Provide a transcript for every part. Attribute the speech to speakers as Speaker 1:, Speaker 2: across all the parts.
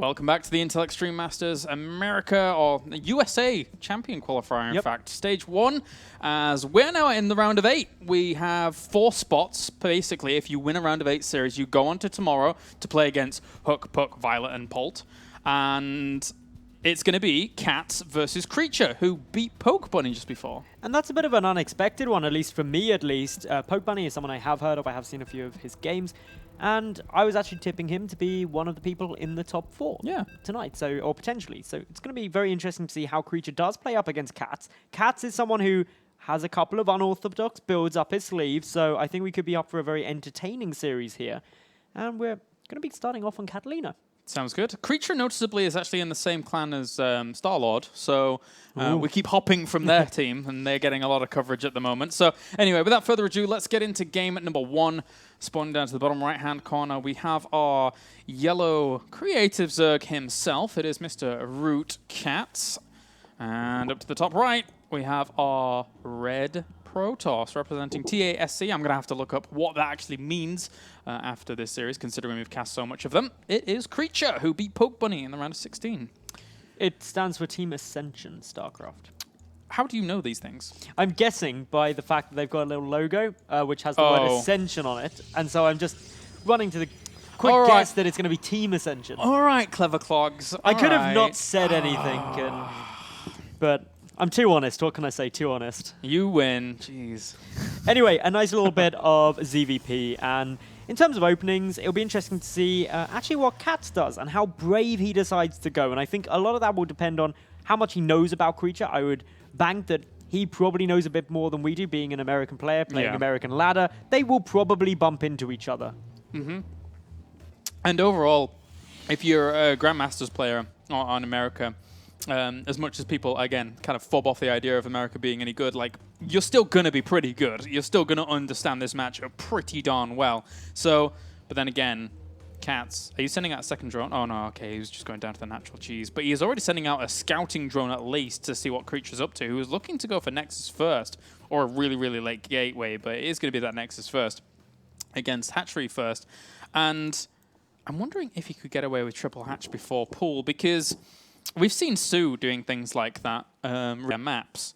Speaker 1: Welcome back to the Intel Extreme Masters America, or USA Champion Qualifier, in fact. Stage 1, as we're now in the round of 8. We have 4 spots, basically. If you win a round of 8 series, you go on to tomorrow to play against Hook, Puck, Violet, and Polt. And it's going to be CatZ versus Creature, who beat Poke Bunny just before.
Speaker 2: And that's a bit of an unexpected one, at least for me at least. Poke Bunny is someone I have heard of. I have seen a few of his games. And I was actually tipping him to be one of the people in the top 4 tonight, or potentially. So it's going to be very interesting to see how Creature does play up against CatZ. CatZ is someone who has a couple of unorthodox builds up his sleeve, so I think we could be up for a very entertaining series here. And we're going to be starting off on Catalina.
Speaker 1: Sounds good. Creature, noticeably, is actually in the same clan as Star-Lord, so we keep hopping from their team, and they're getting a lot of coverage at the moment. So anyway, without further ado, let's get into game number 1. Spawning down to the bottom right-hand corner, we have our yellow creative Zerg himself. It is Mr. Root CatZ. And up to the top right, we have our red Protoss representing TASC. I'm going to have to look up what that actually means after this series, considering we've cast so much of them. It is Creature, who beat Poke Bunny in the round of 16.
Speaker 2: It stands for Team Ascension StarCraft.
Speaker 1: How do you know these things?
Speaker 2: I'm guessing by the fact that they've got a little logo which has the word Ascension on it. And so I'm just running to the quick guess that it's going to be Team Ascension.
Speaker 1: All right, clever clogs.
Speaker 2: I could have not said anything, but I'm too honest. What can I say? Too honest.
Speaker 1: You win. Jeez.
Speaker 2: Anyway, a nice little bit of ZVP. And in terms of openings, it'll be interesting to see actually what CatZ does and how brave he decides to go. And I think a lot of that will depend on how much he knows about Creature. I would bank that he probably knows a bit more than we do, being an American player, playing American ladder. They will probably bump into each other.
Speaker 1: And overall, if you're a Grandmasters player on America, as much as people, again, kind of fob off the idea of America being any good, like, you're still going to be pretty good. You're still going to understand this matchup pretty darn well. So, but then again, CatZ, are you sending out a second drone? Oh, no, okay, he was just going down to the natural cheese. But he is already sending out a scouting drone at least to see what Creature's up to, who is looking to go for Nexus first, or a really, really late gateway, but it is going to be that Nexus first against Hatchery first. And I'm wondering if he could get away with triple hatch before pool, because we've seen Sue doing things like that maps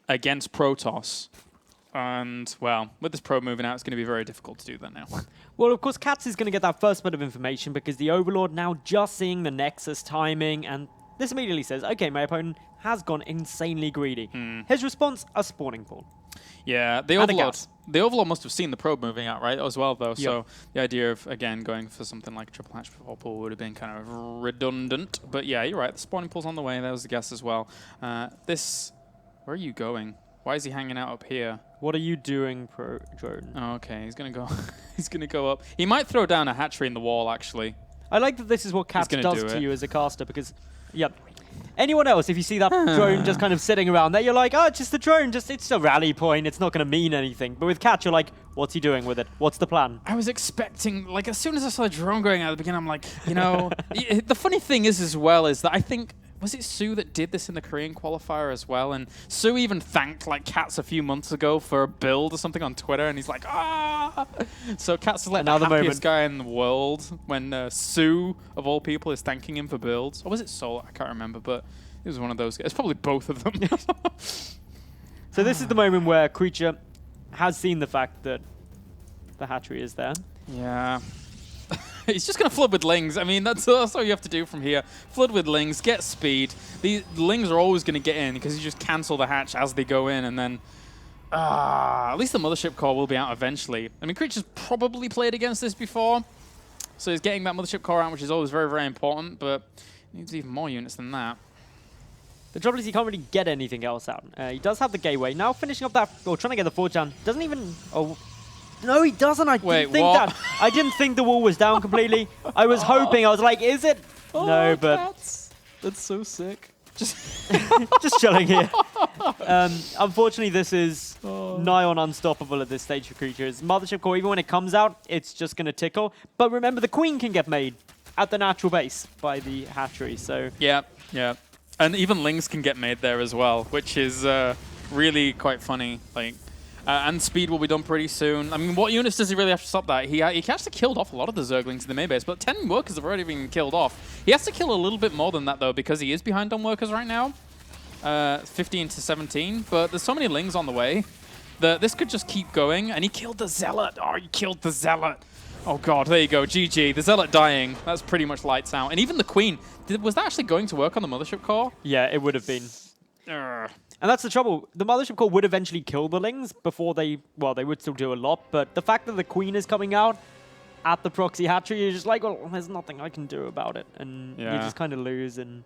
Speaker 1: against Protoss. And, well, with this probe moving out, it's going to be very difficult to do that now.
Speaker 2: Well, of course, CatZ is going to get that first bit of information because the Overlord now just seeing the Nexus timing, and this immediately says, okay, my opponent has gone insanely greedy. His response, a spawning pool.
Speaker 1: Yeah, the Overlord must have seen the probe moving out, right, as well, though. Yep. So the idea of, again, going for something like triple hatch before pool would have been kind of redundant. But yeah, you're right. The spawning pool's on the way. That was the guess as well. Where are you going? Why is he hanging out up here?
Speaker 2: What are you doing, Drone?
Speaker 1: Oh, okay, he's gonna go. He's gonna go up. He might throw down a hatchery in the wall, actually.
Speaker 2: I like that this is what CatZ does to you as a caster, because, anyone else, if you see that drone just kind of sitting around there, you're like, oh, it's just a drone, it's a rally point, it's not going to mean anything. But with CatZ, you're like, what's he doing with it? What's the plan?
Speaker 1: I was expecting, like, as soon as I saw the drone going out at the beginning, I'm like, you know, the funny thing is as well is that I think, was it Sue that did this in the Korean qualifier as well? And Sue even thanked, like, CatZ a few months ago for a build or something on Twitter, and he's like, ah! So CatZ is like the happiest guy in the world when Sue, of all people, is thanking him for builds. Or was it Solar? I can't remember, but it was one of those guys. It's probably both of them.
Speaker 2: So this is the moment where Creature has seen the fact that the hatchery is there.
Speaker 1: Yeah. He's just going to flood with lings. I mean, that's all you have to do from here. Flood with lings, get speed. The lings are always going to get in because you just cancel the hatch as they go in, and then at least the mothership core will be out eventually. I mean, Creature's probably played against this before, so he's getting that mothership core out, which is always very, very important, but he needs even more units than that.
Speaker 2: The trouble is he can't really get anything else out. He does have the gateway. Now finishing up that, or trying to get the 4th down. Doesn't even... No, he doesn't. I didn't think the wall was down completely. I was hoping. I was like, is it? No, but...
Speaker 1: That's so sick.
Speaker 2: Just chilling here. Unfortunately, this is nigh on unstoppable at this stage for Creatures. Mothership core, even when it comes out, it's just going to tickle. But remember, the queen can get made at the natural base by the hatchery, so...
Speaker 1: Yeah. And even lings can get made there as well, which is really quite funny. Like, And speed will be done pretty soon. I mean, what units does he really have to stop that? He actually killed off a lot of the Zerglings in the main base, but 10 workers have already been killed off. He has to kill a little bit more than that, though, because he is behind on workers right now. 15 to 17, but there's so many Lings on the way that this could just keep going. And he killed the Zealot. Oh, he killed the Zealot. Oh, God, there you go. GG. The Zealot dying. That's pretty much lights out. And even the Queen. Was that actually going to work on the Mothership Core?
Speaker 2: Yeah, it would have been. And that's the trouble. The Mothership Core would eventually kill the Lings before they would still do a lot. But the fact that the Queen is coming out at the proxy hatchery, you're just like, well, there's nothing I can do about it. And you just kind of lose. And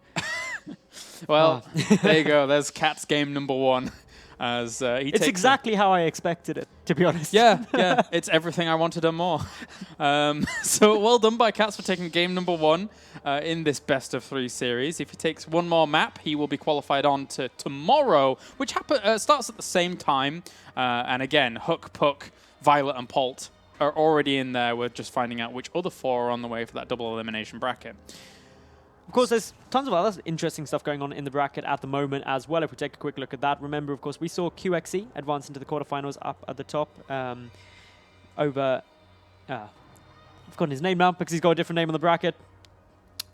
Speaker 1: well, there you go. There's CatZ game number 1. As
Speaker 2: it's exactly how I expected it, to be honest.
Speaker 1: Yeah, yeah. It's everything I wanted and more. So well done by CatZ for taking game number 1 in this best of 3 series. If he takes one more map, he will be qualified on to tomorrow, which starts at the same time. And again, Hook, Puck, Violet, and Polt are already in there. We're just finding out which other 4 are on the way for that double elimination bracket.
Speaker 2: Of course, there's tons of other interesting stuff going on in the bracket at the moment as well. If we take a quick look at that, remember, of course, we saw QXE advance into the quarterfinals up at the top over... I've forgotten his name now because he's got a different name on the bracket.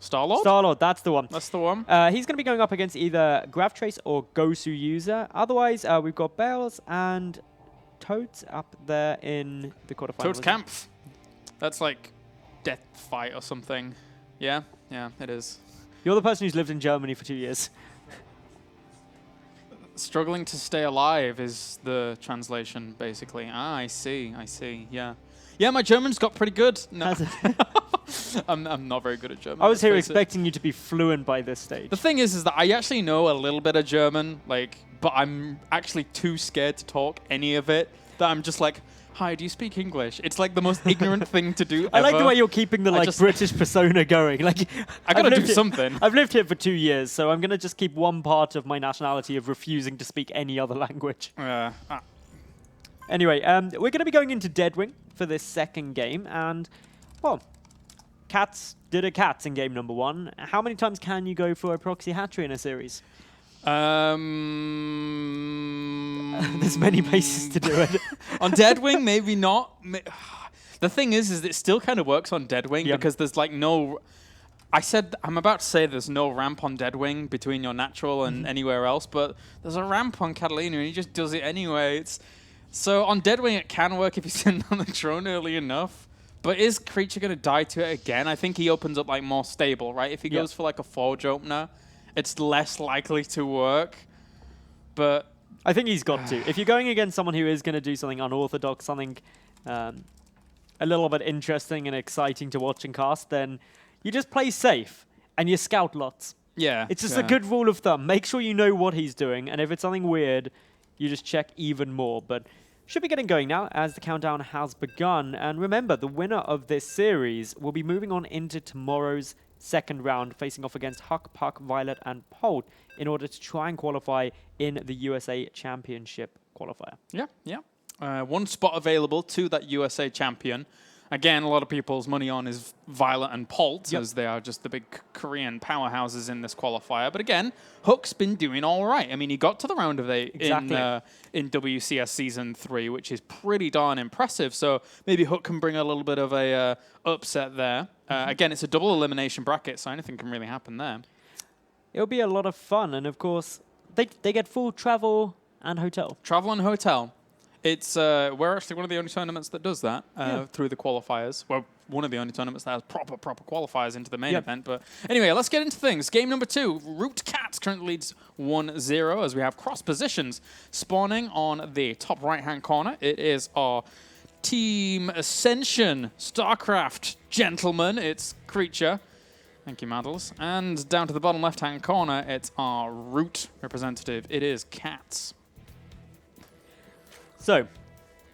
Speaker 1: Star-Lord?
Speaker 2: Star-Lord, that's the one.
Speaker 1: That's the one.
Speaker 2: He's going to be going up against either Gravtrace or Gosu User. Otherwise, we've got Bales and Toads up there in the quarterfinals.
Speaker 1: Toads Camp. That's like Death Fight or something. Yeah? Yeah, it is.
Speaker 2: You're the person who's lived in Germany for 2 years. Struggling
Speaker 1: to stay alive is the translation, basically. Ah, I see, yeah. Yeah, my German's got pretty good. No. I'm not very good at German.
Speaker 2: I was here expecting you to be fluent by this stage.
Speaker 1: The thing is that I actually know a little bit of German, but I'm actually too scared to talk any of it that I'm just like, hi, do you speak English? It's like the most ignorant thing to do ever.
Speaker 2: I like the way you're keeping the British persona going. Like,
Speaker 1: I gotta do something.
Speaker 2: I've lived here for 2 years, so I'm gonna just keep one part of my nationality of refusing to speak any other language. Anyway, we're gonna be going into Deadwing for this second game, and well, CatZ did a CatZ in game number 1. How many times can you go for a proxy hatchery in a series? There's many places to do it.
Speaker 1: On Deadwing, maybe not. The thing is it still kind of works on Deadwing because there's like no... I'm about to say there's no ramp on Deadwing between your natural and anywhere else, but there's a ramp on Catalina and he just does it anyway. So on Deadwing, it can work if you send on the drone early enough. But is Creature going to die to it again? I think he opens up like more stable, right? If he goes for like a Forge opener, it's less likely to work. But
Speaker 2: I think he's got to. If you're going against someone who is going to do something unorthodox, something a little bit interesting and exciting to watch and cast, then you just play safe and you scout lots.
Speaker 1: Yeah.
Speaker 2: It's just a good rule of thumb. Make sure you know what he's doing, and if it's something weird, you just check even more. But should be getting going now as the countdown has begun. And remember, the winner of this series will be moving on into tomorrow's second round, facing off against Huck, Puck, Violet, and Polt in order to try and qualify in the USA Championship qualifier.
Speaker 1: Yeah. One spot available to that USA champion. Again, a lot of people's money on is Violet and Polt, as they are just the big Korean powerhouses in this qualifier. But again, Hook's been doing all right. I mean, he got to the round of 8 in WCS Season 3, which is pretty darn impressive. So maybe Hook can bring a little bit of a upset there. Again, it's a double elimination bracket, so anything can really happen there.
Speaker 2: It'll be a lot of fun. And, of course, they get full travel and hotel.
Speaker 1: Travel and hotel. We're actually one of the only tournaments that does that through the qualifiers. Well, one of the only tournaments that has proper qualifiers into the main event. But anyway, let's get into things. Game number 2, Root CatZ currently leads 1-0 as we have cross positions spawning on the top right-hand corner. It is our Team Ascension StarCraft gentleman. It's Creature. Thank you, Maddles. And down to the bottom left-hand corner, it's our Root representative. It is CatZ.
Speaker 2: So,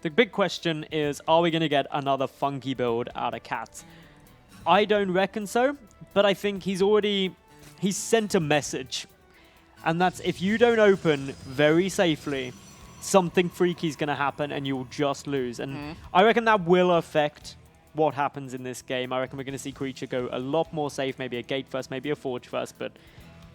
Speaker 2: the big question is, are we going to get another funky build out of CatZ? I don't reckon so, but I think he's sent a message. And that's, if you don't open very safely, something freaky is going to happen and you'll just lose. And I reckon that will affect what happens in this game. I reckon we're going to see Creature go a lot more safe, maybe a gate first, maybe a forge first, but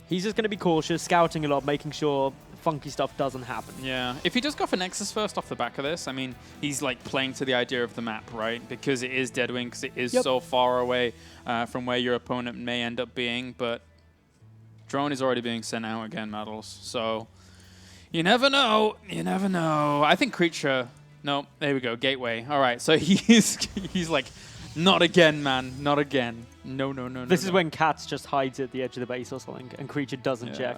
Speaker 2: he's just going to be cautious, scouting a lot, making sure funky stuff doesn't happen.
Speaker 1: Yeah, if he does go for Nexus first off the back of this, I mean, he's like playing to the idea of the map, right? Because it is Deadwing, because it is so far away from where your opponent may end up being, but drone is already being sent out again, Medals. So you never know. You never know. I think Creature. No, there we go. Gateway. All right. So he's like, not again, man. Not again. No, no, no, no.
Speaker 2: This is when CatZ just hides at the edge of the base or something, and Creature doesn't check.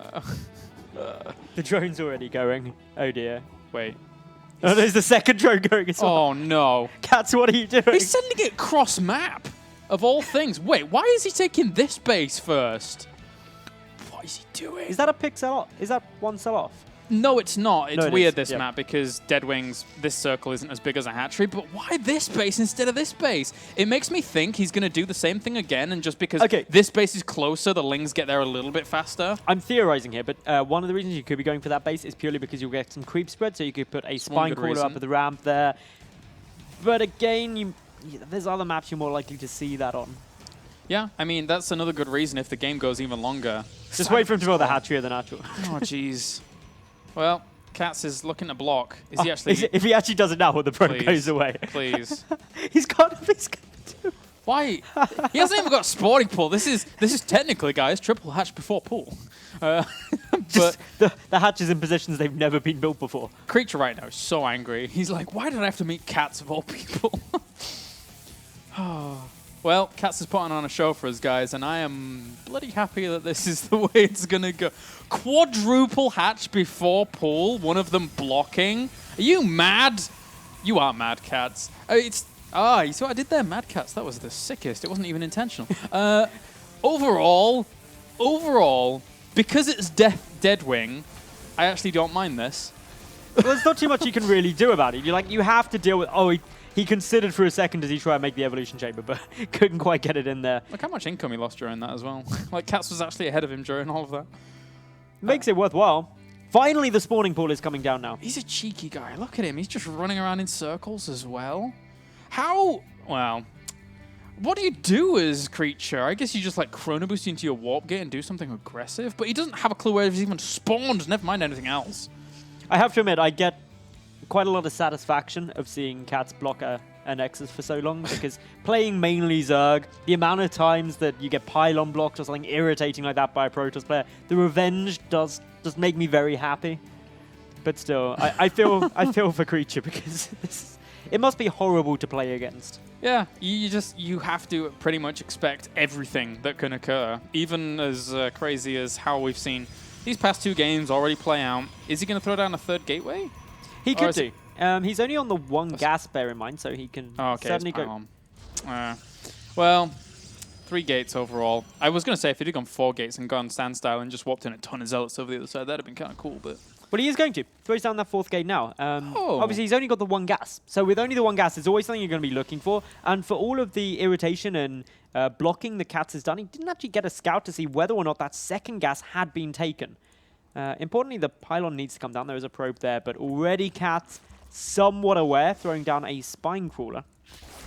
Speaker 2: The drone's already going. Oh dear.
Speaker 1: Wait.
Speaker 2: Oh, there's the second drone going as well.
Speaker 1: Oh no.
Speaker 2: CatZ, what are you doing?
Speaker 1: He's sending it cross map, of all things. Wait, why is he taking this base first? What is he doing?
Speaker 2: Is that a pick sell off? Is that one sell off?
Speaker 1: No, it's not. It's weird, this
Speaker 2: yep.
Speaker 1: map, because Deadwing's, this circle isn't as big as a hatchery, but why this base instead of this base? It makes me think he's going to do the same thing again, and just because this base is closer, the Lings get there a little bit faster.
Speaker 2: I'm theorizing here, but one of the reasons you could be going for that base is purely because you'll get some creep spread, so you could put a spine crawler up at the ramp there. But again, there's other maps you're more likely to see that on.
Speaker 1: Yeah, I mean, that's another good reason if the game goes even longer.
Speaker 2: Just wait for him to build the hatchery or the natural.
Speaker 1: Oh, jeez. Well, CatZ is looking to block. Is he actually?
Speaker 2: If he actually does it now, well, the pro goes away.
Speaker 1: Please.
Speaker 2: He's got his.
Speaker 1: Why? He hasn't even got a sporting pool. This is technically, guys, triple hatch before pool. But
Speaker 2: the hatches in positions they've never been built before.
Speaker 1: Creature right now is so angry. He's like, why did I have to meet CatZ of all people? Well, CatZ is putting on a show for us, guys, and I am bloody happy that this is the way it's going to go. Quadruple hatch before pool, one of them blocking. Are you mad? You are mad, CatZ. You see what I did there? Mad CatZ. That was the sickest. It wasn't even intentional. Overall, because it's Deadwing, I actually don't mind this.
Speaker 2: Well, there's not too much you can really do about it. You have to deal with, he considered for a second as he tried to make the evolution chamber, but couldn't quite get it in there.
Speaker 1: Look how much income he lost during that as well. Like, CatZ was actually ahead of him during all of that.
Speaker 2: Makes it worthwhile. Finally, the spawning pool is coming down now.
Speaker 1: He's a cheeky guy. Look at him. He's just running around in circles as well. How? Well, what do you do as Creature? I guess you just like chrono boost into your warp gate and do something aggressive, but he doesn't have a clue where he's even spawned, never mind anything else.
Speaker 2: I have to admit, I get quite a lot of satisfaction of seeing CatZ block a Nexus for so long, because playing mainly Zerg, the amount of times that you get pylon blocked or something irritating like that by a Protoss player, the revenge does make me very happy. But still, I feel for Creature, because it must be horrible to play against.
Speaker 1: Yeah, you have to pretty much expect everything that can occur, even as crazy as how we've seen these past two games already play out. Is he going to throw down a third gateway?
Speaker 2: He could do. He's only on the one gas, bear in mind, so he can certainly go.
Speaker 1: Well, 3 gates overall. I was going to say if he'd have gone 4 gates and gone standstyle and just swapped in a ton of zealots over the other side, that'd have been kind of cool. But
Speaker 2: well, he is going to. Throws down that 4th gate now. Obviously, he's only got the 1 gas. So with only the 1 gas, it's always something you're going to be looking for. And for all of the irritation and blocking the CatZ has done, he didn't actually get a scout to see whether or not that 2nd gas had been taken. Importantly, the pylon needs to come down. There is a probe there, but already CatZ somewhat aware, throwing down a spine crawler.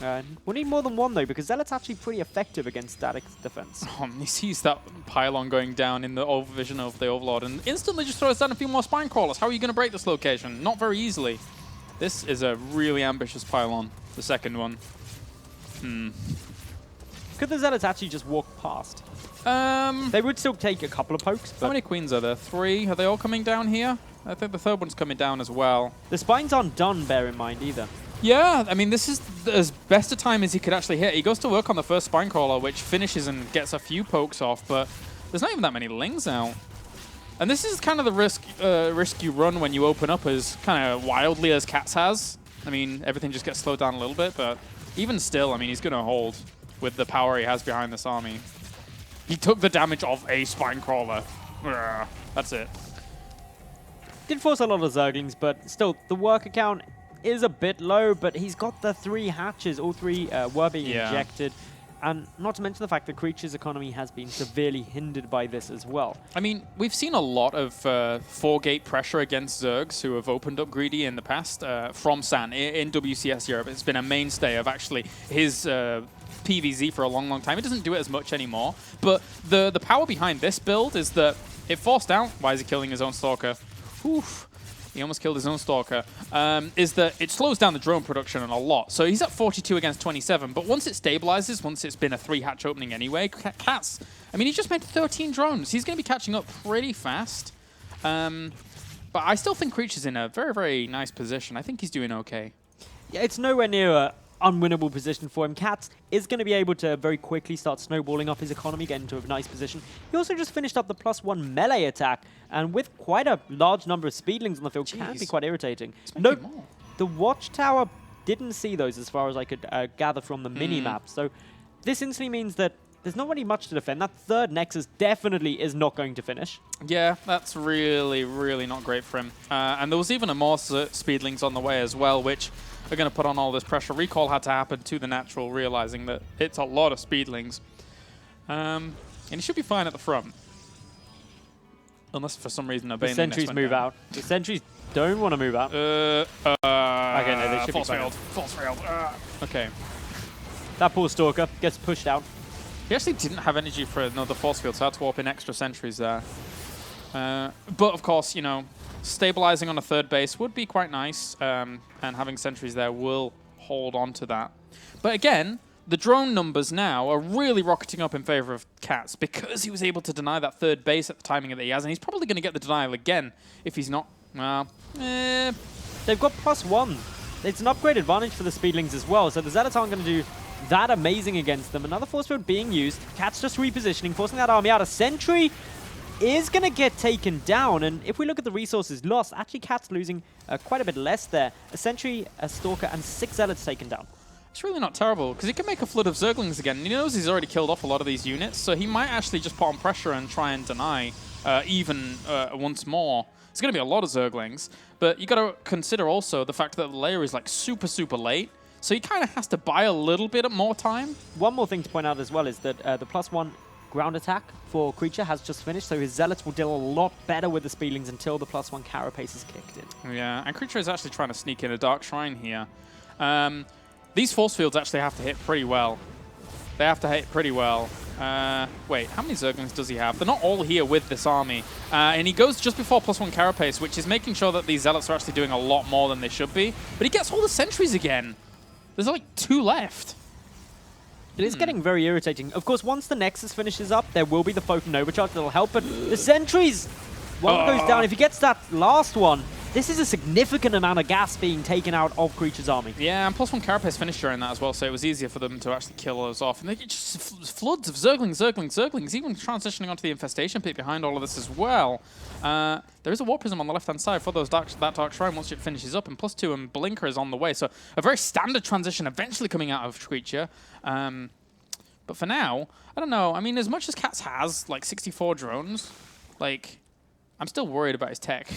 Speaker 2: We'll need more than 1, though, because Zealot's actually pretty effective against static defense.
Speaker 1: He sees that pylon going down in the vision of the Overlord and instantly just throws down a few more spine crawlers. How are you going to break this location? Not very easily. This is a really ambitious pylon, the 2nd one.
Speaker 2: Could the Zealots actually just walk past? They would still take a couple of pokes.
Speaker 1: How many queens are there? 3? Are they all coming down here? I think the 3rd one's coming down as well.
Speaker 2: The spines aren't done, bear in mind, either.
Speaker 1: Yeah, I mean, this is as best a time as he could actually hit. He goes to work on the first spine crawler, which finishes and gets a few pokes off, but there's not even that many Lings out. And this is kind of the risk you run when you open up as kind of wildly as CatZ has. I mean, everything just gets slowed down a little bit, but even still, I mean, he's going to hold with the power he has behind this army. He took the damage of a spine crawler. That's it.
Speaker 2: Did force a lot of Zerglings, but still, the worker count is a bit low, but he's got the 3 hatches. All 3 were being injected. And not to mention the fact that Creature's economy has been severely hindered by this as well.
Speaker 1: I mean, we've seen a lot of 4-gate pressure against Zergs who have opened up Greedy in the past from San in WCS Europe. It's been a mainstay of actually his PvZ for a long, long time. It doesn't do it as much anymore. But the power behind this build is that it forced out. Why is he killing his own Stalker? oof, he almost killed his own Stalker, is that it slows down the drone production a lot. So he's at 42 against 27, but once it stabilizes, once it's been a 3-hatch opening anyway, CatZ, I mean, he just made 13 drones. He's going to be catching up pretty fast. But I still think Creature's in a very, very nice position. I think he's doing okay.
Speaker 2: Yeah, it's nowhere near a unwinnable position for him. CatZ is going to be able to very quickly start snowballing up his economy, get into a nice position. He also just finished up the +1 melee attack, and with quite a large number of speedlings on the field, can be quite irritating. No, the watchtower didn't see those as far as I could gather from the mini-map, so this instantly means that there's not really much to defend. That third Nexus definitely is not going to finish.
Speaker 1: Yeah, that's really, really not great for him. And there was even a more speedlings on the way as well, which are going to put on all this pressure. Recall had to happen to the natural, realizing that it's a lot of speedlings. And he should be fine at the front. Unless for some reason the
Speaker 2: sentries move out. The sentries don't want to move out.
Speaker 1: Okay,
Speaker 2: no, they should
Speaker 1: false
Speaker 2: be
Speaker 1: failed. False failed. Okay.
Speaker 2: That poor Stalker gets pushed out.
Speaker 1: He actually didn't have energy for another force field, so I had to warp in extra sentries there. But of course, you know, stabilizing on a third base would be quite nice, and having sentries there will hold on to that. But again, the drone numbers now are really rocketing up in favor of CatZ because he was able to deny that third base at the timing that he has, and he's probably going to get the denial again if he's not. Well,
Speaker 2: they've got +1. It's an upgrade advantage for the speedlings as well, so the Zealots aren't going to do that amazing against them. Another force field being used. CatZ just repositioning, forcing that army out. A sentry is going to get taken down, and if we look at the resources lost, actually CatZ losing quite a bit less there. A sentry, a Stalker, and 6 Zealots taken down.
Speaker 1: It's really not terrible, because he can make a flood of Zerglings again. He knows he's already killed off a lot of these units, so he might actually just put on pressure and try and deny even once more. It's going to be a lot of Zerglings, but you got to consider also the fact that the layer is like super, super late, so he kind of has to buy a little bit more time.
Speaker 2: One more thing to point out as well is that the +1 ground attack for Creature has just finished, so his Zealots will deal a lot better with the speedlings until the +1 carapace is kicked in.
Speaker 1: Yeah, and Creature is actually trying to sneak in a Dark Shrine here. These force fields actually have to hit pretty well. They have to hit pretty well. Wait, how many Zerglings does he have? They're not all here with this army. And he goes just before +1 carapace, which is making sure that these Zealots are actually doing a lot more than they should be. But he gets all the sentries again. There's like 2 left.
Speaker 2: It is getting very irritating. Of course, once the Nexus finishes up, there will be the Photon Overcharge that'll help, but the sentries, one goes down. If he gets that last one, this is a significant amount of gas being taken out of Creature's army.
Speaker 1: Yeah, and +1 carapace finished during that as well, so it was easier for them to actually kill those off. And they just floods of Zerglings, even transitioning onto the Infestation Pit behind all of this as well. There is a War Prism on the left-hand side for those that Dark Shrine once it finishes up, and +2 and Blinker is on the way. So a very standard transition eventually coming out of Creature. But for now, I don't know. I mean, as much as CatZ has, like, 64 drones, like, I'm still worried about his tech.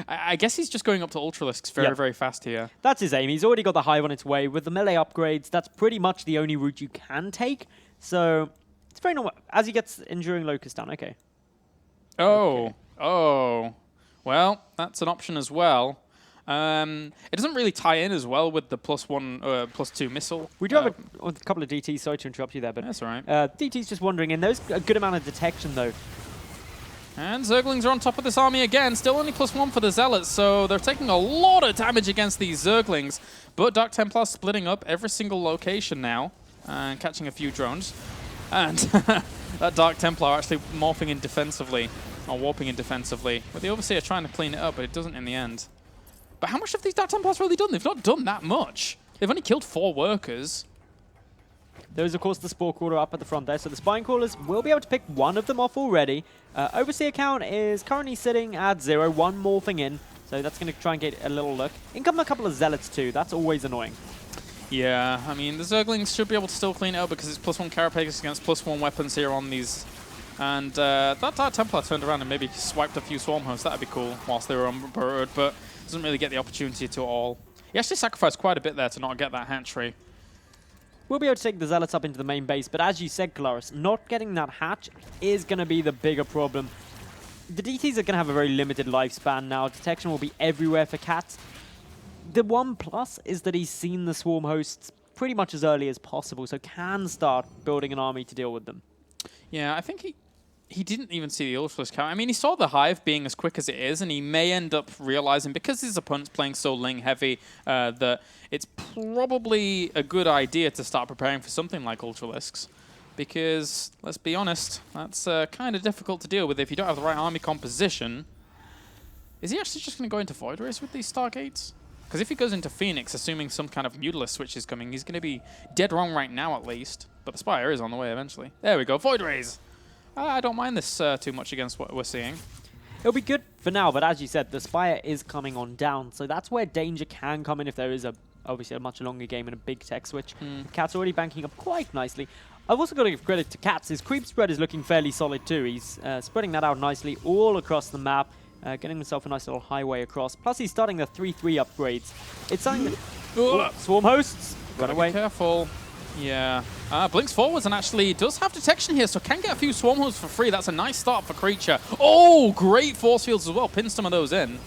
Speaker 1: I guess he's just going up to Ultralisks very, very fast here.
Speaker 2: That's his aim. He's already got the Hive on its way. With the melee upgrades, that's pretty much the only route you can take. So it's very normal. As he gets Enduring Locust down, okay.
Speaker 1: Oh, well, that's an option as well. It doesn't really tie in as well with the +1, +2 missile.
Speaker 2: We do have a couple of DTs. Sorry to interrupt you there, but
Speaker 1: that's all right.
Speaker 2: DT's just wandering in. There's a good amount of detection, though.
Speaker 1: And Zerglings are on top of this army again. Still only +1 for the Zealots, so they're taking a lot of damage against these Zerglings. But Dark Templar splitting up every single location now and catching a few drones. And that Dark Templar actually morphing in defensively, or warping in defensively. But the Overseer trying to clean it up, but it doesn't in the end. But how much have these Dark Templars really done? They've not done that much. They've only killed 4 workers.
Speaker 2: There's, of course, the Spore Crawler up at the front there, so the Spine Crawlers will be able to pick one of them off already. Overseer count is currently sitting at 0, 1 morphing in, so that's going to try and get a little look. In come a couple of Zealots too, that's always annoying.
Speaker 1: Yeah, I mean, the Zerglings should be able to still clean it up because it's +1 carapace against +1 weapons here on these. And that Dark Templar turned around and maybe swiped a few Swarm Hosts. That'd be cool whilst they were on bird, but doesn't really get the opportunity to all. He actually sacrificed quite a bit there to not get that hatchery.
Speaker 2: We'll be able to take the Zealots up into the main base, but as you said, Kalaris, not getting that hatch is going to be the bigger problem. The DTs are going to have a very limited lifespan now. Detection will be everywhere for CatZ. The one plus is that he's seen the Swarm Hosts pretty much as early as possible, so can start building an army to deal with them.
Speaker 1: Yeah, I think he didn't even see the Ultralisk count. I mean, he saw the Hive being as quick as it is, and he may end up realizing, because his opponent's playing so Ling heavy, that it's probably a good idea to start preparing for something like Ultralisks. Because, let's be honest, that's kind of difficult to deal with if you don't have the right army composition. Is he actually just going to go into Void Rays with these Stargates? Because if he goes into Phoenix, assuming some kind of Mutalisk switch is coming, he's going to be dead wrong right now at least. But the Spire is on the way eventually. There we go, Void Rays! I don't mind this too much against what we're seeing.
Speaker 2: It'll be good for now, but as you said, the Spire is coming on down, so that's where danger can come in if there is obviously a much longer game and a big tech switch. CatZ already banking up quite nicely. I've also got to give credit to CatZ. His creep spread is looking fairly solid too. He's spreading that out nicely all across the map, getting himself a nice little highway across. Plus, he's starting the 3-3 upgrades. It's something that... Swarm hosts!
Speaker 1: Gotta be careful. Yeah. Blinks forwards and actually does have detection here, so can get a few Swarm hosts for free. That's a nice start for Creature. Oh, great force fields as well. Pin some of those in.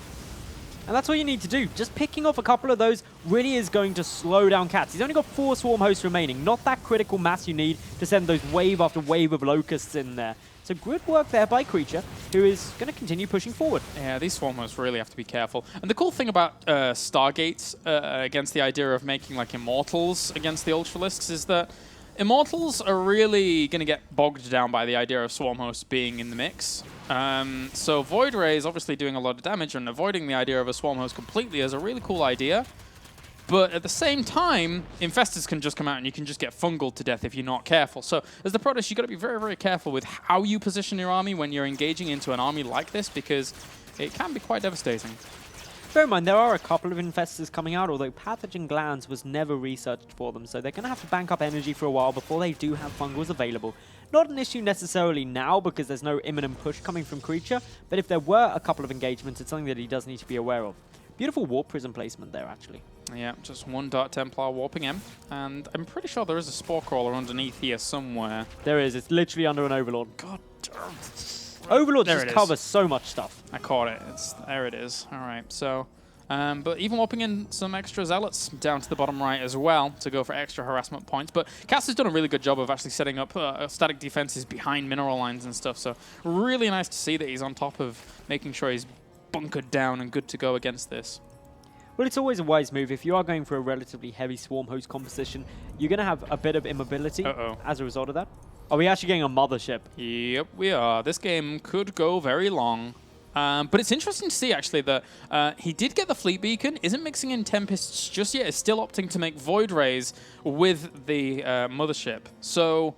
Speaker 2: And that's all you need to do. Just picking off a couple of those really is going to slow down CatZ. He's only got 4 Swarm hosts remaining. Not that critical mass you need to send those wave after wave of Locusts in there. So good work there by Creature, who is going to continue pushing forward.
Speaker 1: Yeah, these Swarm hosts really have to be careful. And the cool thing about Stargates against the idea of making like Immortals against the Ultralisks is that Immortals are really going to get bogged down by the idea of Swarm hosts being in the mix. So Void Ray is obviously doing a lot of damage, and avoiding the idea of a Swarm host completely is a really cool idea. But at the same time, Infestors can just come out and you can just get fungal to death if you're not careful. So as the Protist, you've got to be very, very careful with how you position your army when you're engaging into an army like this, because it can be quite devastating.
Speaker 2: Bear in mind, there are a couple of Infestors coming out, although Pathogen Glands was never researched for them, so they're going to have to bank up energy for a while before they do have fungals available. Not an issue necessarily now, because there's no imminent push coming from Creature, but if there were a couple of engagements, it's something that he does need to be aware of. Beautiful Warp Prism placement there, actually.
Speaker 1: Yeah, just one Dark Templar warping in, and I'm pretty sure there is a Spore Crawler underneath here somewhere.
Speaker 2: There is. It's literally under an Overlord.
Speaker 1: God damn.
Speaker 2: Overlord just covers so much stuff.
Speaker 1: I caught it. There it is. All right, so... but even warping in some extra Zealots down to the bottom right as well to go for extra harassment points. But CatZ has done a really good job of actually setting up static defenses behind mineral lines and stuff, so really nice to see that he's on top of making sure he's bunkered down and good to go against this.
Speaker 2: Well, it's always a wise move. If you are going for a relatively heavy Swarm host composition, you're going to have a bit of immobility as a result of that. Are we actually getting a Mothership?
Speaker 1: Yep, we are. This game could go very long. But it's interesting to see, actually, that he did get the Fleet Beacon, isn't mixing in Tempests just yet, is still opting to make Void Rays with the Mothership. So...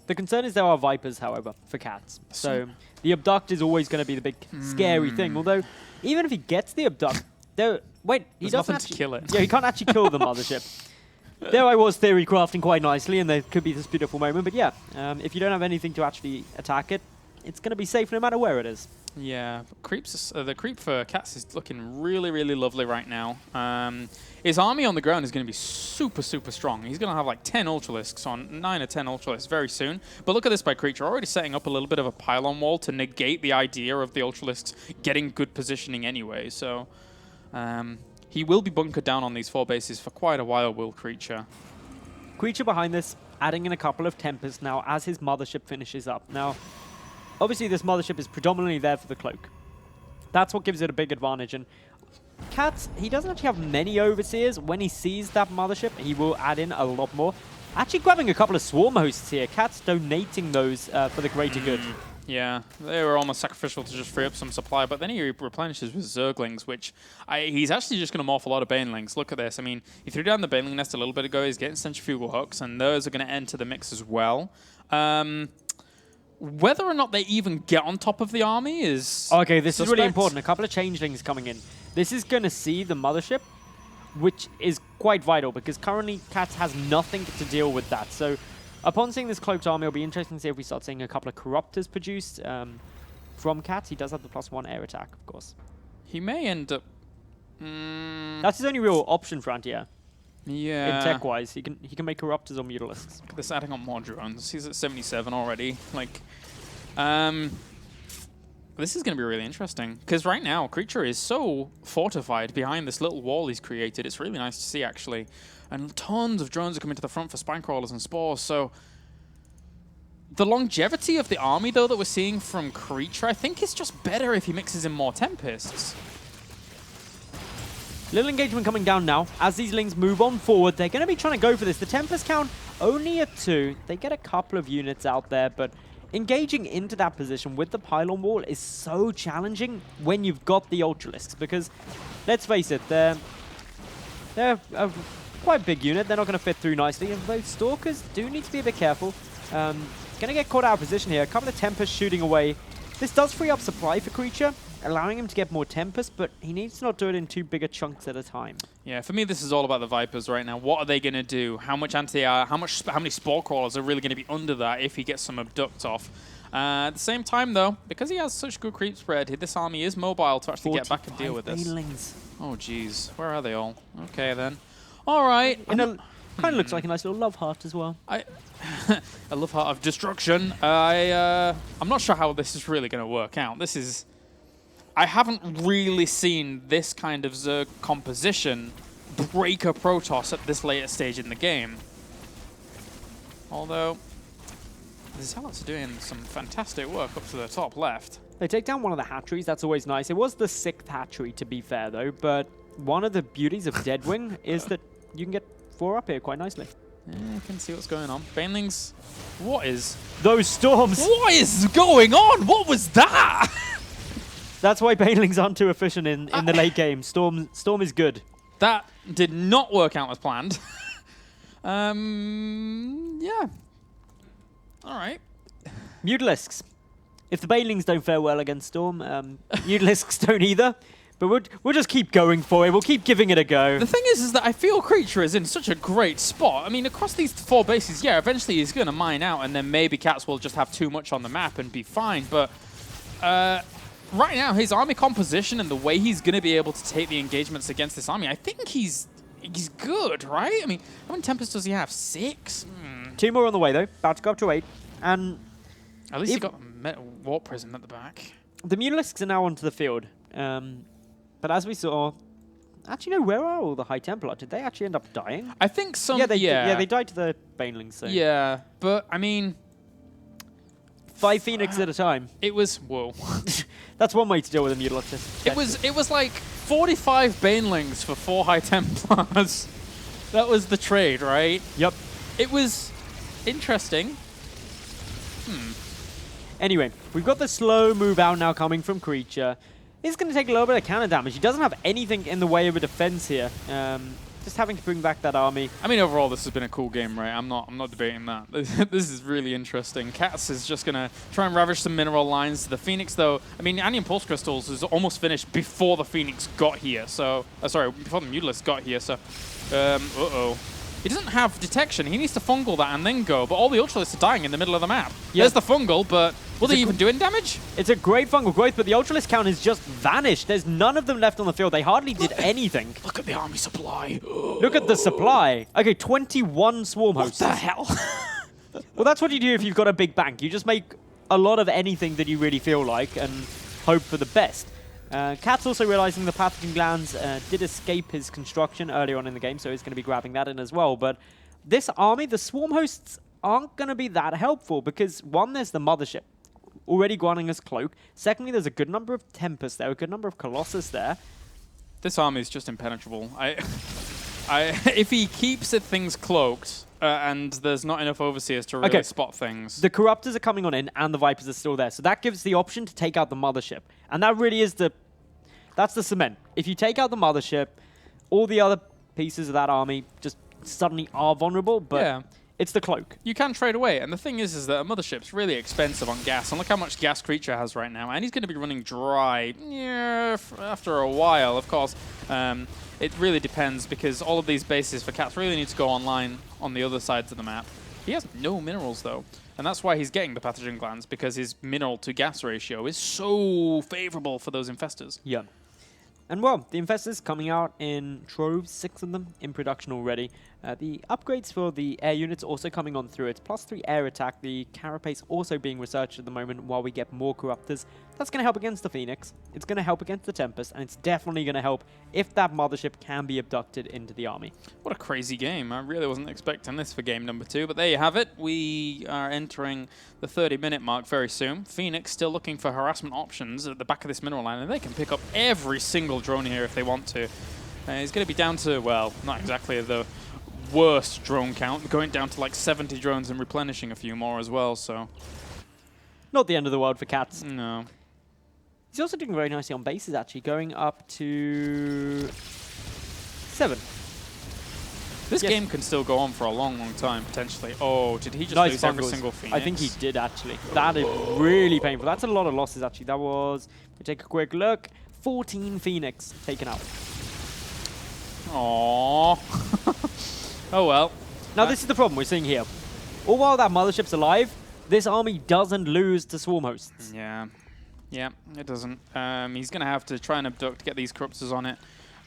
Speaker 2: The concern is there are Vipers, however, for CatZ. So the Abduct is always going to be the big scary thing. Although, even if he gets the Abduct... Wait, he doesn't actually
Speaker 1: kill it.
Speaker 2: Yeah, he can't actually kill the Mothership. There I was theory crafting quite nicely, and there could be this beautiful moment. But yeah, if you don't have anything to actually attack it, it's going to be safe no matter where it is.
Speaker 1: Yeah, the creep for CatZ is looking really, really lovely right now. His army on the ground is going to be super, super strong. He's going to have like 10 Ultralisks on, 9 or 10 Ultralisks very soon. But look at this by Creature, already setting up a little bit of a pylon wall to negate the idea of the Ultralisks getting good positioning anyway. So he will be bunkered down on these 4 bases for quite a while, will Creature.
Speaker 2: Creature behind this, adding in a couple of Tempests now as his Mothership finishes up. Now, obviously, this Mothership is predominantly there for the Cloak. That's what gives it a big advantage. And CatZ, he doesn't actually have many Overseers. When he sees that Mothership, he will add in a lot more. Actually grabbing a couple of Swarm hosts here. CatZ donating those for the greater good.
Speaker 1: Yeah, they were almost sacrificial to just free up some supply, but then he replenishes with Zerglings, which he's actually just going to morph a lot of Banelings. Look at this. I mean, he threw down the Baneling Nest a little bit ago. He's getting Centrifugal Hooks, and those are going to enter the mix as well. Whether or not they even get on top of the army is
Speaker 2: okay, this is really important. A couple of Changelings coming in. This is going to see the Mothership, which is quite vital because currently CatZ has nothing to deal with that. So upon seeing this Cloaked army, it'll be interesting to see if we start seeing a couple of Corruptors produced from CatZ. He does have the +1 air attack, of course.
Speaker 1: He may end up...
Speaker 2: That's his only real option for anti-air.
Speaker 1: Yeah.
Speaker 2: In tech-wise, he can make Corruptors or Mutalisks.
Speaker 1: Look at this, adding on more drones. He's at 77 already. Like, this is going to be really interesting because right now, Creature is so fortified behind this little wall he's created. It's really nice to see, actually. And tons of drones are coming to the front for Spine Crawlers and Spores, so The longevity of the army, though, that we're seeing from Creature, I think is just better if he mixes in more Tempests.
Speaker 2: Little engagement coming down now. As these Lings move on forward, they're going to be trying to go for this. The Tempest count only at 2. They get a couple of units out there, but engaging into that position with the pylon wall is so challenging when you've got the Ultralisks, because, let's face it, they're a quite big unit. They're not going to fit through nicely, and those Stalkers do need to be a bit careful. Going to get caught out of position here. A couple of Tempests shooting away. This does free up supply for Creature, allowing him to get more Tempest, but he needs to not do it in too big a chunks at a time. Yeah,
Speaker 1: for me, this is all about the Vipers right now. What are they going to do? How much anti-air, how many Spore Crawlers are really going to be under that if he gets some Abduct off? At the same time, though, because he has such good creep spread, this army is mobile to actually get back and deal with this.
Speaker 2: Banelings.
Speaker 1: Oh, jeez. Where are they all? Okay, then. All right.
Speaker 2: Kind of looks like a nice little love heart as well.
Speaker 1: A love heart of destruction. I'm not sure how this is really going to work out. I haven't really seen this kind of Zerg composition break a Protoss at this later stage in the game. Although, the Zealots are doing some fantastic work up to the top left.
Speaker 2: They take down one of the hatcheries. That's always nice. It was the 6th hatchery, to be fair, though. But one of the beauties of Deadwing is that you can get 4 up here quite nicely.
Speaker 1: Yeah, you can see what's going on. Banelings, what is...
Speaker 2: Those storms!
Speaker 1: What is going on? What was that?
Speaker 2: That's why Banelings aren't too efficient in the late game. Storm is good.
Speaker 1: That did not work out as planned. Yeah. All right.
Speaker 2: Mutalisks. If the Banelings don't fare well against Storm, Mutalisks don't either. But we'll just keep going for it. We'll keep giving it a go.
Speaker 1: The thing is that I feel Creature is in such a great spot. I mean, across these 4 bases, yeah, eventually he's going to mine out, and then maybe CatZ will just have too much on the map and be fine. But right now, his army composition and the way he's going to be able to take the engagements against this army, I think he's good, right? I mean, how many Tempests does he have? 6?
Speaker 2: 2 more on the way, though. About to go up to 8. And
Speaker 1: at least he got a Warp Prism at the back.
Speaker 2: The Mutalisks are now onto the field. But as we saw, actually, no, where are all the High Templar? Did they actually end up dying?
Speaker 1: I think some,
Speaker 2: yeah, they died to the Banelings. So.
Speaker 1: Yeah, but, I mean...
Speaker 2: 5 Phoenix at a time.
Speaker 1: It was... Whoa.
Speaker 2: That's one way to deal with a Mutilist.
Speaker 1: It was like 45 Banelings for 4 High Templars. That was the trade, right?
Speaker 2: Yep.
Speaker 1: It was interesting.
Speaker 2: Anyway, we've got the slow move out now coming from Creature. It's going to take a little bit of counter damage. He doesn't have anything in the way of a defense here. Just having to bring back that army.
Speaker 1: I mean, overall, this has been a cool game, right? I'm not debating that. This is really interesting. CatZ is just going to try and ravage some mineral lines. The Phoenix, though, I mean, Anion Pulse Crystals is almost finished before the Phoenix got here. So, sorry, before the Mutalisk got here. So, He doesn't have detection. He needs to fungal that and then go. But all the Ultralisks are dying in the middle of the map.
Speaker 2: Yeah.
Speaker 1: There's the fungal, but will they even do any damage?
Speaker 2: It's a great fungal growth, but the Ultralisk count has just vanished. There's none of them left on the field. They hardly did anything.
Speaker 1: Look at the army supply.
Speaker 2: Look at the supply. Okay, 21 swarm hosts.
Speaker 1: What the hell?
Speaker 2: Well, that's what you do if you've got a big bank. You just make a lot of anything that you really feel like and hope for the best. CatZ also realizing the pathogen glands did escape his construction earlier on in the game, so he's going to be grabbing that in as well. But this army, the swarm hosts, aren't going to be that helpful because, one, there's the mothership already granting us cloak. Secondly, there's a good number of Tempests there, a good number of Colossus there.
Speaker 1: This army is just impenetrable. If he keeps things cloaked and there's not enough overseers to really spot things.
Speaker 2: The Corruptors are coming on in and the Vipers are still there. So that gives the option to take out the mothership. And that really is that's the cement. If you take out the mothership, all the other pieces of that army just suddenly are vulnerable, but it's the cloak.
Speaker 1: You can trade away. And the thing is that a mothership's really expensive on gas. And look how much gas Creature has right now. And he's going to be running dry after a while, of course. It really depends because all of these bases for CatZ really need to go online on the other sides of the map. He has no minerals, though. And that's why he's getting the pathogen glands, because his mineral to gas ratio is so favorable for those infestors.
Speaker 2: Yeah. And well, the infestors coming out in troves, 6 of them in production already. The upgrades for the air units also coming on through. It's +3 air attack. The carapace also being researched at the moment while we get more corruptors. That's going to help against the Phoenix. It's going to help against the Tempest, and it's definitely going to help if that mothership can be abducted into the army.
Speaker 1: What a crazy game. I really wasn't expecting this for game number 2, but there you have it. We are entering the 30-minute mark very soon. Phoenix still looking for harassment options at the back of this mineral line, and they can pick up every single drone here if they want to. He's going to be down to, well, not exactly the worst drone count, going down to like 70 drones and replenishing a few more as well, so...
Speaker 2: Not the end of the world for CatZ.
Speaker 1: No.
Speaker 2: He's also doing very nicely on bases, actually, going up to 7.
Speaker 1: This game can still go on for a long, long time, potentially. Oh, did he just lose every single Phoenix?
Speaker 2: I think he did, actually. That is really painful. That's a lot of losses, actually. That was, we take a quick look, 14 Phoenix taken out.
Speaker 1: Aww. Oh, well.
Speaker 2: Now, this is the problem we're seeing here. All while that mothership's alive, this army doesn't lose to swarm hosts.
Speaker 1: Yeah. Yeah, it doesn't. He's going to have to try and abduct to get these corruptors on it,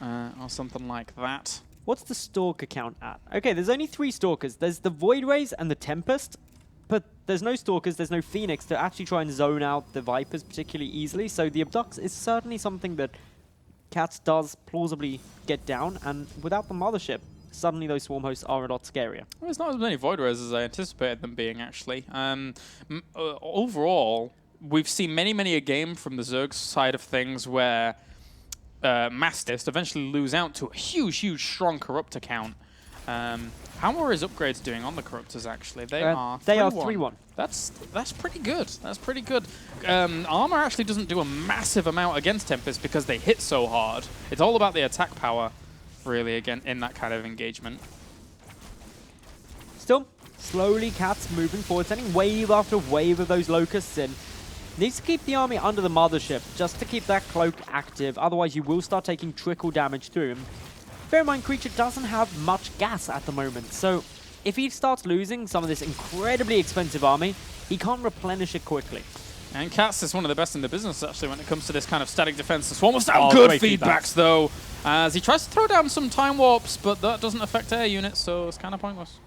Speaker 1: or something like that.
Speaker 2: What's the Stalker count at? Okay, there's only 3 Stalkers. There's the Void Rays and the Tempest, but there's no Stalkers, there's no Phoenix to actually try and zone out the Vipers particularly easily, so the abducts is certainly something that CatZ does plausibly get down, and without the mothership, suddenly those swarm hosts are a lot scarier.
Speaker 1: Well, it's not as many Void Rays as I anticipated them being, actually. Overall, we've seen many a game from the Zerg side of things where Mastiffs eventually lose out to a huge, strong Corruptor count. How are his upgrades doing on the Corruptors, actually? They are
Speaker 2: 3-1.
Speaker 1: That's pretty good. That's pretty good. Armor actually doesn't do a massive amount against Tempest because they hit so hard. It's all about the attack power, really, again, in that kind of engagement.
Speaker 2: Still, slowly CatZ moving forward, sending wave after wave of those locusts in. Needs to keep the army under the mothership, just to keep that cloak active, otherwise you will start taking trickle damage through him. Bear in mind, Creature doesn't have much gas at the moment, so if he starts losing some of this incredibly expensive army, he can't replenish it quickly.
Speaker 1: And CatZ is one of the best in the business, actually, when it comes to this kind of static defense. The Swarm was down good feedbacks, though, as he tries to throw down some time warps, but that doesn't affect air units, so it's kind of pointless.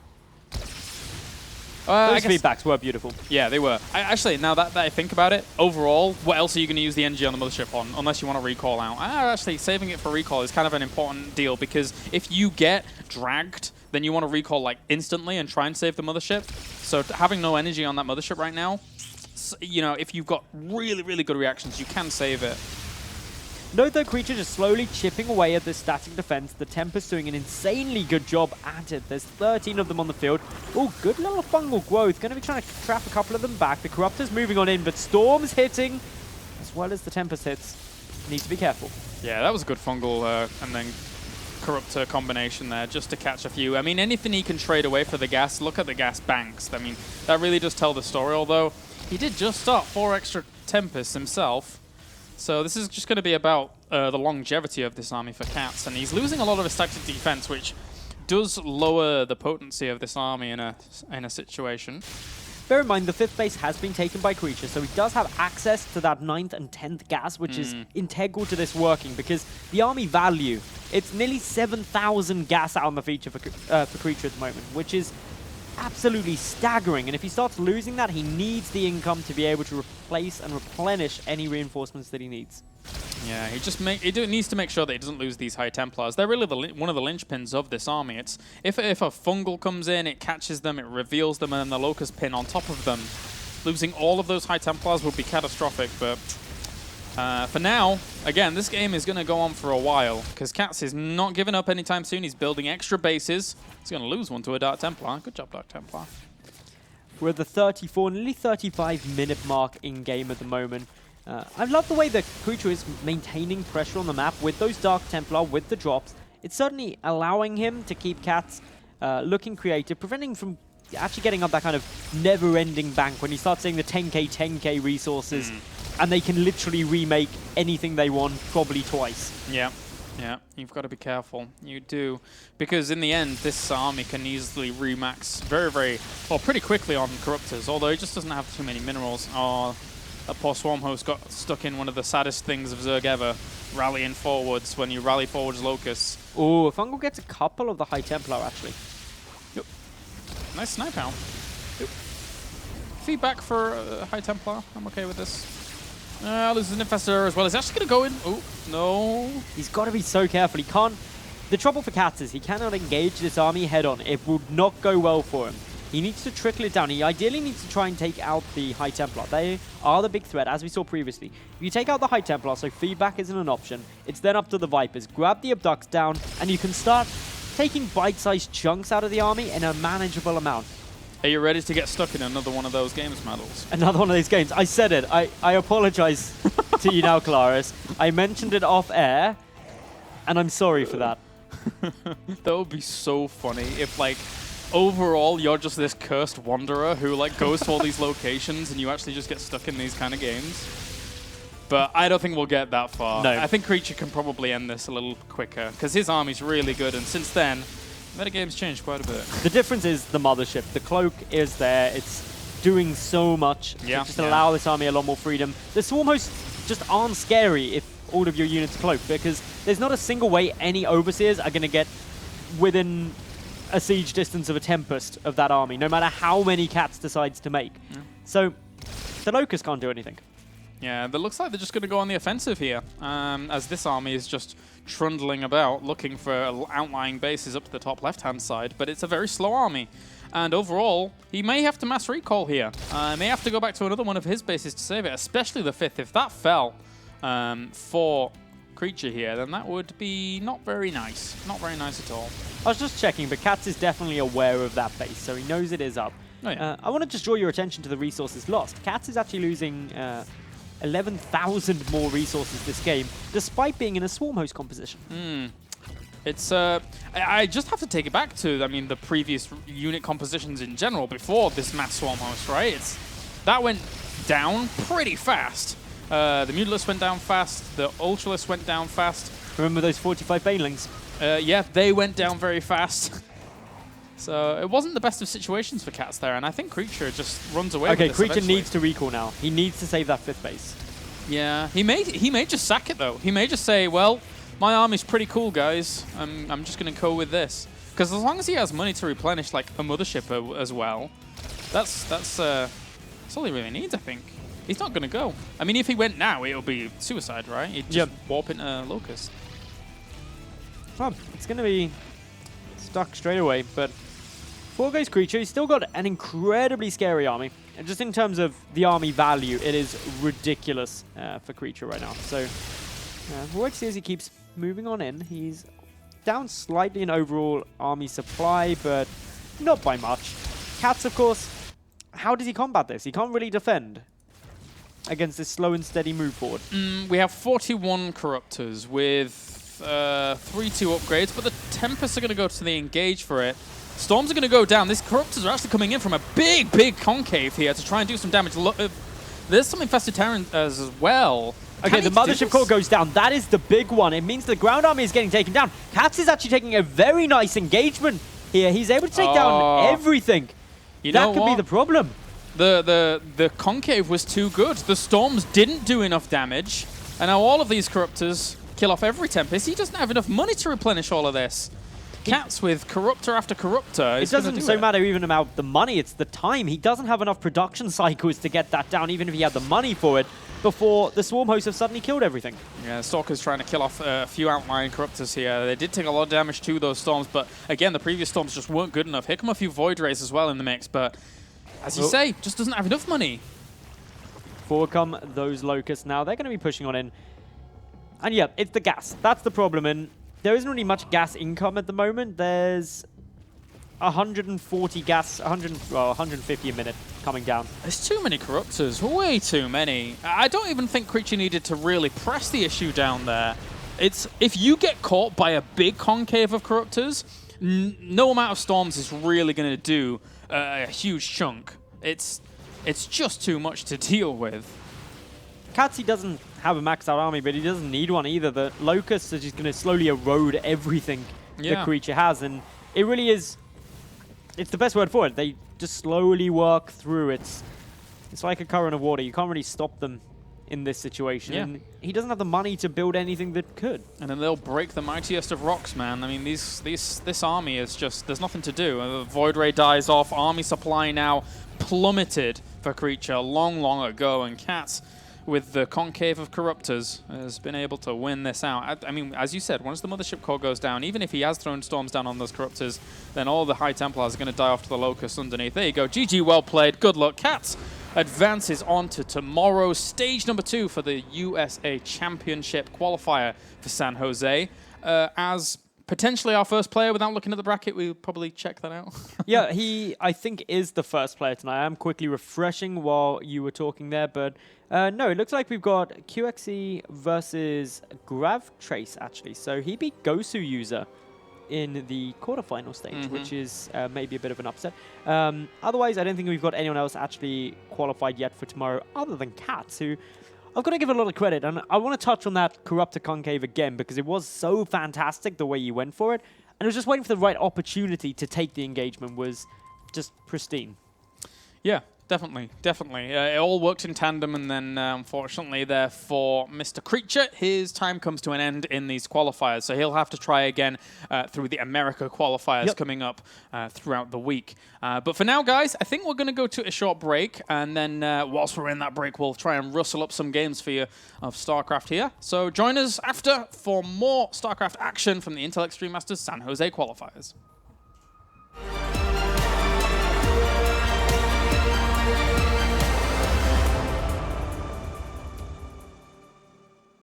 Speaker 2: Those feedbacks were beautiful.
Speaker 1: Yeah, they were. Actually, now that I think about it, overall, what else are you going to use the NG on the mothership on, unless you want to recall out? Actually, saving it for recall is kind of an important deal, because if you get dragged, then you want to recall like instantly and try and save the mothership. So having no energy on that mothership right now, you know, if you've got really good reactions, you can save it.
Speaker 2: Note that Creature just slowly chipping away at this static defense. The Tempest doing an insanely good job at it. There's 13 of them on the field. Oh, good little fungal growth. Going to be trying to trap a couple of them back. The Corruptor's moving on in, but Storm's hitting as well as the Tempest hits. Need to be careful.
Speaker 1: Yeah, that was a good fungal and then Corruptor combination there just to catch a few. I mean, anything he can trade away for the gas. Look at the gas banks. I mean, that really does tell the story, although he did just start 4 extra Tempests himself. So this is just going to be about the longevity of this army for CatZ, and he's losing a lot of his static defense, which does lower the potency of this army in a situation.
Speaker 2: Bear in mind, the 5th base has been taken by Creature, so he does have access to that 9th and 10th gas, which is integral to this working, because the army value, it's nearly 7,000 gas out on the feature for Creature at the moment, which is absolutely staggering, and if he starts losing that, he needs the income to be able to replace and replenish any reinforcements that he needs.
Speaker 1: Yeah, he needs to make sure that he doesn't lose these High Templars. They're really one of the linchpins of this army. It's if a fungal comes in, it catches them, it reveals them, and then the Locust pin on top of them. Losing all of those High Templars would be catastrophic, but for now, again, this game is going to go on for a while, because CatZ is not giving up anytime soon. He's building extra bases. He's going to lose one to a Dark Templar. Good job, Dark Templar.
Speaker 2: We're at the 34, nearly 35-minute mark in-game at the moment. I love the way that Creature is maintaining pressure on the map with those Dark Templar, with the drops. It's certainly allowing him to keep CatZ looking creative, preventing him from actually getting up that kind of never-ending bank when you start seeing the 10k resources, and they can literally remake anything they want, probably twice.
Speaker 1: Yeah. Yeah, you've got to be careful. You do. Because in the end, this army can easily remax pretty quickly on Corruptors, although it just doesn't have too many minerals. Oh, that poor Swarm host got stuck in one of the saddest things of Zerg ever, rallying forwards when you rally forwards Locusts.
Speaker 2: Oh, Fungal gets a couple of the High Templar, actually.
Speaker 1: Yep. Nice snipe out. Yep. Feedback for High Templar. I'm okay with this. Loses an Infestor as well. He's actually going to go in. Oh, no.
Speaker 2: He's got to be so careful. He can't... The trouble for CatZ is he cannot engage this army head-on. It would not go well for him. He needs to trickle it down. He ideally needs to try and take out the High Templar. They are the big threat, as we saw previously. If you take out the High Templar, so feedback isn't an option, it's then up to the Vipers. Grab the Abducts down, and you can start taking bite-sized chunks out of the army in a manageable amount.
Speaker 1: Are you ready to get stuck in another one of those games, Medals?
Speaker 2: Another one of these games. I said it. I apologize to you now, Claris. I mentioned it off air, and I'm sorry for that.
Speaker 1: That would be so funny if, like, overall you're just this cursed wanderer who, like, goes to all these locations and you actually just get stuck in these kind of games. But I don't think we'll get that far.
Speaker 2: No.
Speaker 1: I think Creature can probably end this a little quicker because his army's really good, and since then, metagame's changed quite a bit.
Speaker 2: The difference is the mothership. The cloak is there. It's doing so much to just allow this army a lot more freedom. The swarm hosts just aren't scary if all of your units cloak, because there's not a single way any overseers are going to get within a siege distance of a Tempest of that army, no matter how many CatZ decides to make. Yeah. So the Locust can't do anything.
Speaker 1: Yeah, it looks like they're just going to go on the offensive here, as this army is just trundling about, looking for outlying bases up to the top left-hand side, but it's a very slow army. And overall, he may have to mass recall here. May have to go back to another one of his bases to save it, especially the 5th. If that fell for Creature here, then that would be not very nice. Not very nice at all.
Speaker 2: I was just checking, but CatZ is definitely aware of that base, so he knows it is up.
Speaker 1: Oh, yeah.
Speaker 2: I want to just draw your attention to the resources lost. CatZ is actually losing 11,000 more resources this game, despite being in a swarm host composition.
Speaker 1: It's I just have to take it back to, I mean, the previous unit compositions in general before this mass swarm host, right? That went down pretty fast. The Mutalisk went down fast. The Ultralisk went down fast.
Speaker 2: Remember those 45 Banelings?
Speaker 1: Yeah, they went down very fast. So it wasn't the best of situations for CatZ there, and I think Creature just runs away with this
Speaker 2: Creature
Speaker 1: eventually.
Speaker 2: needs to recall now. He needs to save that 5th base.
Speaker 1: Yeah, he may just sack it, though. He may just say, well, my army's pretty cool, guys. I'm just going to go with this. Because as long as he has money to replenish, like, a mothership as well, that's all he really needs, I think. He's not going to go. I mean, if he went now, it'll be suicide, right? He'd just warp into Locust.
Speaker 2: Well, it's going to be stuck straight away, but 4 goes Creature. He's still got an incredibly scary army. And just in terms of the army value, it is ridiculous for Creature right now. So we'll wait to see as he keeps moving on in. He's down slightly in overall army supply, but not by much. CatZ, of course, how does he combat this? He can't really defend against this slow and steady move forward.
Speaker 1: We have 41 Corruptors with 3-2 upgrades, but the Tempests are going to go to the engage for it. Storms are going to go down. These Corruptors are actually coming in from a big, big concave here to try and do some damage. Look, there's some Infested Terrans as well.
Speaker 2: Okay, the Mothership Core goes down. That is the big one. It means the ground army is getting taken down. CatZ is actually taking a very nice engagement here. He's able to take down everything. That could be the problem.
Speaker 1: The concave was too good. The Storms didn't do enough damage, and now all of these Corruptors kill off every Tempest. He doesn't have enough money to replenish all of this. CatZ with Corruptor after Corruptor.
Speaker 2: It doesn't so matter even about the money, it's the time. He doesn't have enough production cycles to get that down, even if he had the money for it, before the Swarm hosts have suddenly killed everything. Yeah,
Speaker 1: Stalker's trying to kill off a few outlying Corruptors here. They did take a lot of damage to those Storms, but again, the previous Storms just weren't good enough. Here come a few Void Rays as well in the mix, but as you say, just doesn't have enough money.
Speaker 2: Forward come those Locusts now. They're going to be pushing on in. And yeah, it's the gas. That's the problem. And there isn't really much gas income at the moment. There's 140 gas, 150 a minute coming down.
Speaker 1: There's too many Corruptors. Way too many. I don't even think Creature needed to really press the issue down there. It's if you get caught by a big concave of Corruptors, no amount of Storms is really going to do a huge chunk. It's just too much to deal with.
Speaker 2: CatZ doesn't have a maxed out army, but he doesn't need one either. The Locusts are just going to slowly erode everything the Creature has, and it really is, it's the best word for it. They just slowly work through. It's like a current of water. You can't really stop them in this situation. Yeah. And he doesn't have the money to build anything that could. And
Speaker 1: then they'll break the mightiest of rocks, man. I mean, this army is just, there's nothing to do. Void Ray dies off. Army supply now plummeted for Creature long ago, and CatZ with the Concave of Corruptors, has been able to win this out. I mean, as you said, once the Mothership Core goes down, even if he has thrown Storms down on those Corruptors, then all the High Templars are going to die off to the Locusts underneath. There you go. GG, well played. Good luck. CatZ advances on to tomorrow's stage number 2 for the USA Championship qualifier for San Jose. As potentially our first player, without looking at the bracket, we'll probably check that out.
Speaker 2: Yeah, he, I think, is the first player tonight. I'm quickly refreshing while you were talking there, but no, it looks like we've got QXE versus Grav Trace, actually. So he beat Gosu User in the quarterfinal stage, which is maybe a bit of an upset. Otherwise, I don't think we've got anyone else actually qualified yet for tomorrow, other than CatZ, who I've got to give a lot of credit. And I want to touch on that Corruptor Concave again, because it was so fantastic the way you went for it. And it was just waiting for the right opportunity to take the engagement was just pristine.
Speaker 1: Yeah. Definitely, definitely. It all worked in tandem, and then unfortunately there for Mr. Creature, his time comes to an end in these qualifiers, so he'll have to try again through the America qualifiers coming up throughout the week. But for now, guys, I think we're going to go to a short break, and then whilst we're in that break, we'll try and rustle up some games for you of StarCraft here. So join us after for more StarCraft action from the Intel Extreme Masters San Jose qualifiers.